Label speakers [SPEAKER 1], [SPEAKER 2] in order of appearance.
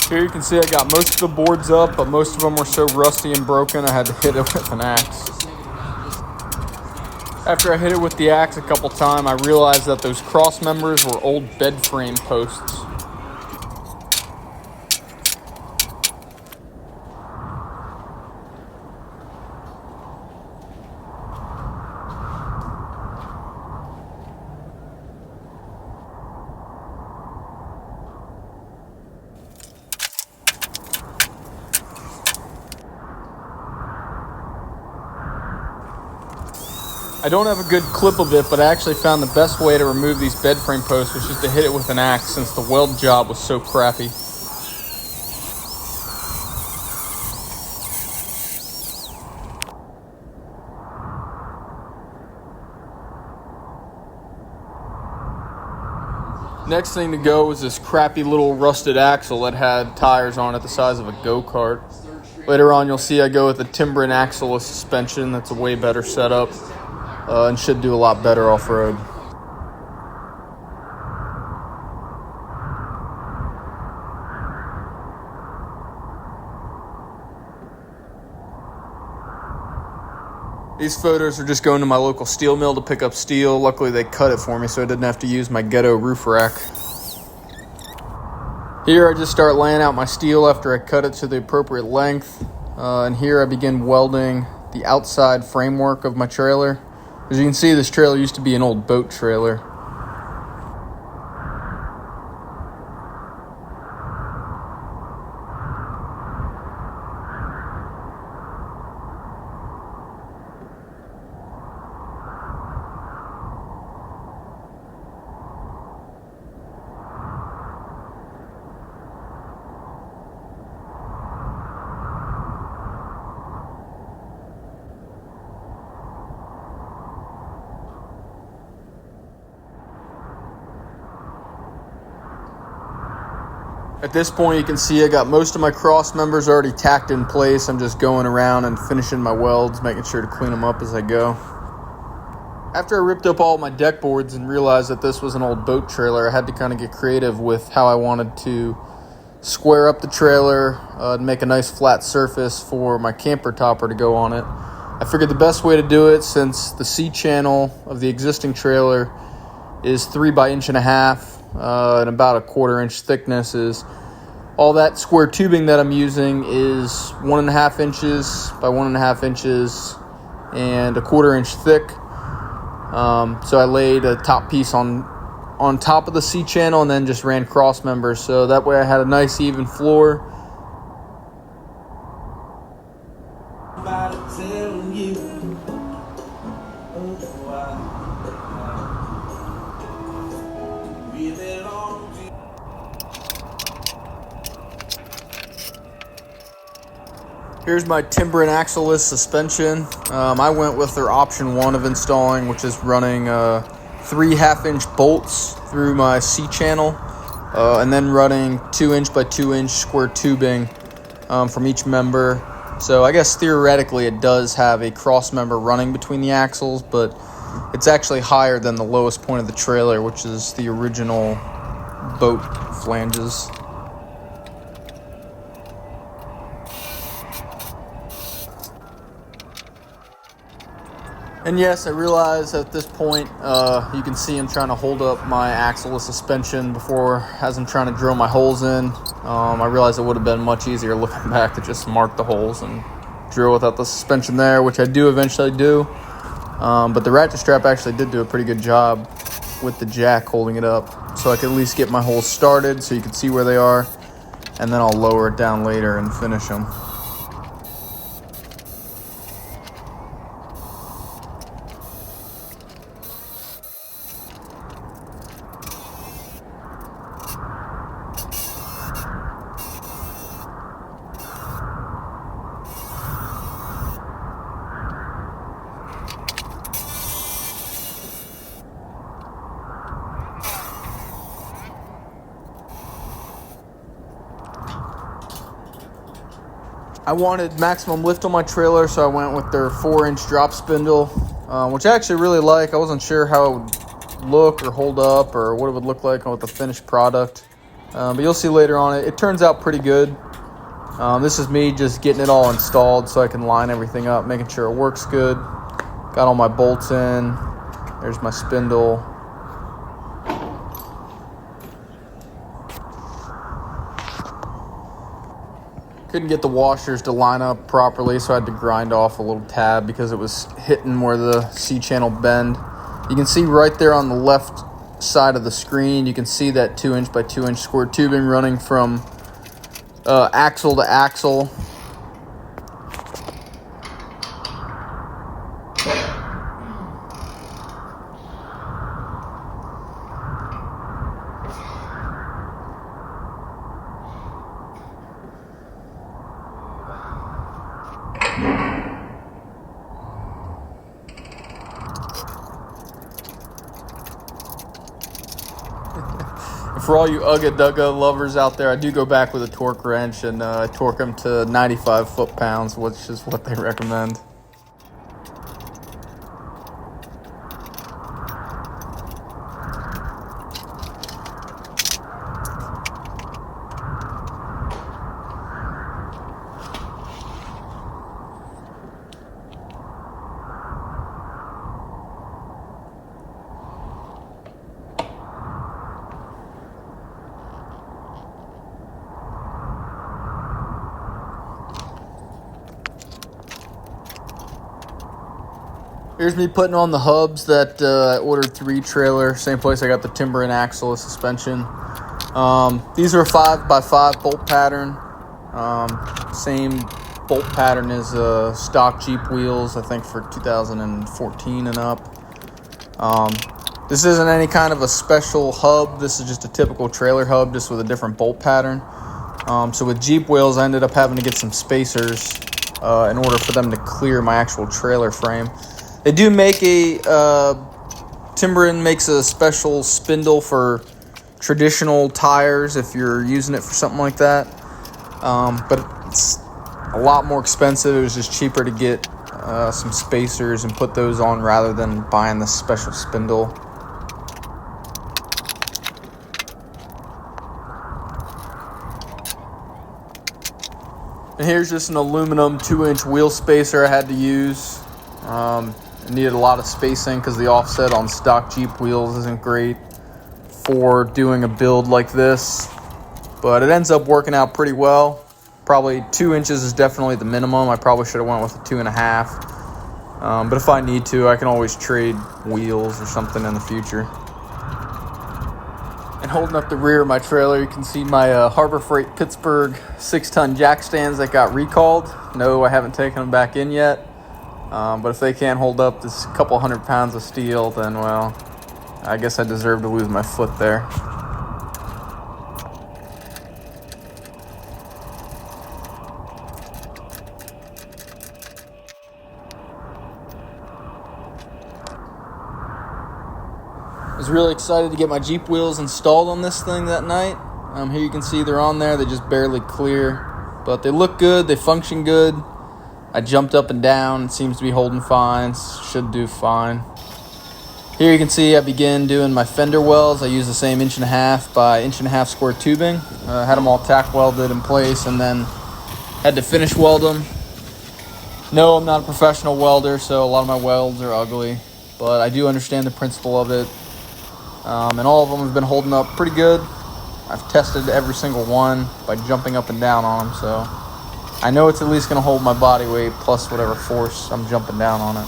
[SPEAKER 1] Here you can see I got most of the boards up, but most of them were so rusty and broken I had to hit it with an axe. After I hit it with the axe a couple times, I realized that those cross members were old bed frame posts. I don't have a good clip of it, but I actually found the best way to remove these bed frame posts was just to hit it with an axe since the weld job was so crappy. Next thing to go was this crappy little rusted axle that had tires on it the size of a go-kart. Later on you'll see I go with a timber and axle suspension. That's a way better setup. And should do a lot better off-road. These photos are just going to my local steel mill to pick up steel. Luckily they cut it for me so I didn't have to use my ghetto roof rack. Here I just start laying out my steel after I cut it to the appropriate length. And here I begin welding the outside framework of my trailer. As you can see, this trailer used to be an old boat trailer. At this point, you can see I got most of my cross members already tacked in place. I'm just going around and finishing my welds, making sure to clean them up as I go. After I ripped up all my deck boards and realized that this was an old boat trailer, I had to kind of get creative with how I wanted to square up the trailer and make a nice flat surface for my camper topper to go on it. I figured the best way to do it, since the C-channel of the existing trailer is 3 by 1.5 inches, and about 1/4 inch thickness, is all that square tubing that I'm using is 1.5 inches by 1.5 inches and 1/4 inch thick. So I laid a top piece on top of the C channel and then just ran cross members, so that way I had a nice even floor. Here's my timber and axle-less suspension. I went with their option 1 of installing, which is running 3 1/2-inch bolts through my C channel, and then running 2 inch by 2 inch square tubing from each member. So I guess theoretically it does have a cross member running between the axles, but it's actually higher than the lowest point of the trailer, which is the original boat flanges. And yes, I realize at this point, you can see I'm trying to hold up my axle suspension before, as I'm trying to drill my holes in. I realize it would have been much easier looking back to just mark the holes and drill without the suspension there, which I do eventually do. But the ratchet strap actually did do a pretty good job with the jack holding it up, so I could at least get my holes started so you can see where they are, and then I'll lower it down later and finish them. I wanted maximum lift on my trailer, so I went with their 4-inch drop spindle, which I actually really like. I wasn't sure how it would look or hold up or what it would look like with the finished product. But you'll see later on, it turns out pretty good. This is me just getting it all installed so I can line everything up, making sure it works good. Got all my bolts in. There's my spindle. Couldn't get the washers to line up properly, so I had to grind off a little tab because it was hitting where the C-channel bend. You can see right there on the left side of the screen, you can see that 2" by 2" square tubing running from axle to axle. For all you ugga-dugga lovers out there, I do go back with a torque wrench and torque them to 95 foot-pounds, which is what they recommend. Here's me putting on the hubs that I ordered 3 trailer, same place I got the timber and axle suspension. These are a 5x5 bolt pattern. Same bolt pattern as stock Jeep wheels, I think for 2014 and up. This isn't any kind of a special hub. This is just a typical trailer hub, just with a different bolt pattern. So with Jeep wheels, I ended up having to get some spacers in order for them to clear my actual trailer frame. They do make Timberin makes a special spindle for traditional tires if you're using it for something like that. But it's a lot more expensive. It was just cheaper to get some spacers and put those on rather than buying the special spindle. And here's just an aluminum 2" wheel spacer I had to use. I needed a lot of spacing because the offset on stock Jeep wheels isn't great for doing a build like this. But it ends up working out pretty well. Probably 2" is definitely the minimum. I probably should have went with a 2.5. But if I need to, I can always trade wheels or something in the future. And holding up the rear of my trailer, you can see my Harbor Freight Pittsburgh 6-ton jack stands that got recalled. No, I haven't taken them back in yet. But if they can't hold up this couple 100 pounds of steel, then, well, I guess I deserve to lose my foot there. I was really excited to get my Jeep wheels installed on this thing that night. Here you can see they're on there. They just barely clear, but they look good. They function good. I jumped up and down. It seems to be holding fine. Should do fine. Here you can see I began doing my fender welds. I used the same 1.5" by 1.5" square tubing. Had them all tack welded in place and then had to finish weld them. No, I'm not a professional welder, so a lot of my welds are ugly, but I do understand the principle of it. And all of them have been holding up pretty good. I've tested every single one by jumping up and down on them, so I know it's at least going to hold my body weight plus whatever force I'm jumping down on it.